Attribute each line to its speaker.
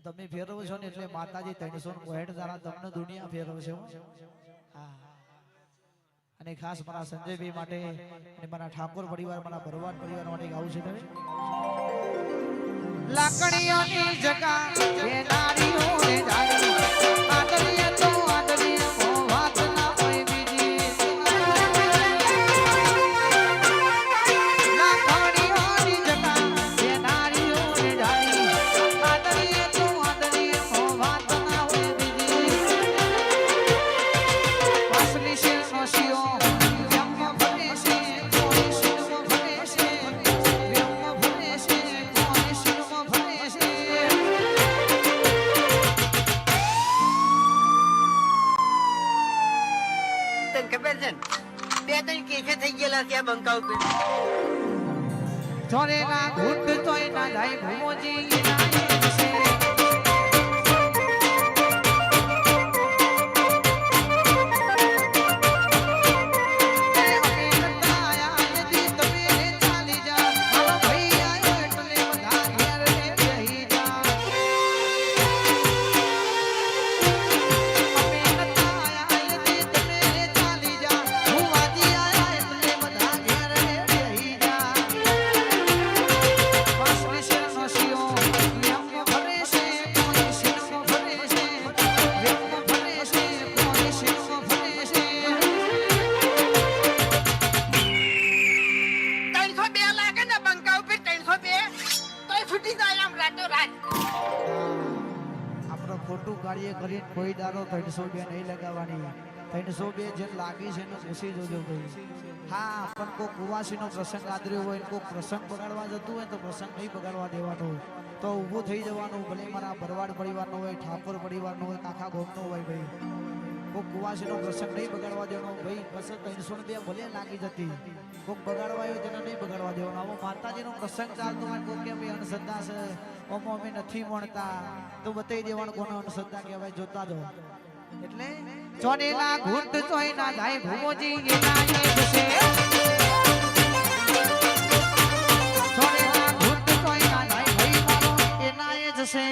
Speaker 1: તમે ફેરવો છો ને એટલે માતાજી 360 દાડા તમને દુનિયા ફેરવશે. હા. અને ખાસ મારા સંજયભાઈ માટે અને મારા ઠાકોર પરિવાર, મારા ભરવાડ પરિવાર માટે ગાવું છે. તમે લાકડીઓની જગા એ નારીઓને જાણી આદરીએ તો આદરીએ વાત ના હોય બીજી. લાકડીઓની જગા એ નારીઓને જાણી આદરીએ તો આદરીએ વાત ના હોય બીજી. વાસલી છે નોશીઓ ચોરેલા ઘૂંટ તોય ના જાય ભૂમોજી ખોટું કાર્ય કરીને કોઈ દારો 302 નહીં લગાવવાની. 302 જે લાગી છે એને પૂછી જોજો ભાઈ. હા, પણ કોઈ કુવાસીનો પ્રસંગ આદર્યો હોય, કોઈ પ્રસંગ બગાડવા જતું હોય તો પ્રસંગ નહીં બગાડવા દેવાનો, તો ઊભું થઈ જવાનું. ભલે મારા ભરવાડ પરિવારનો હોય, ઠાકોર પરિવારનો હોય, કાકા ગોમનો હોય ભાઈ. કોઈ કુવાસીનો પ્રસંગ નહીં બગાડવા દેવાનો ભાઈ. બસ 302 ભલે લાગી જતી, કોઈક બગાડવા આવ્યો તેને નહીં બગાડવા દેવાનો. આવો માતાજીનો પ્રસંગ ચાલતો હોય, કોઈ કે ભાઈ અંધશ્રદ્ધા છે, ઓમો અમે નથી મળતા, તો બતાવી દેવાનું કોને અંધશ્રદ્ધા કહેવાય. જોતા જો એટલે ચોરેલા ઘૂંટ તોય ના જાય ભૂમોજી એના એ જશે. ચોરેલા ઘૂંટ તોય ના જાય ભાઈ મારો એના એ જશે.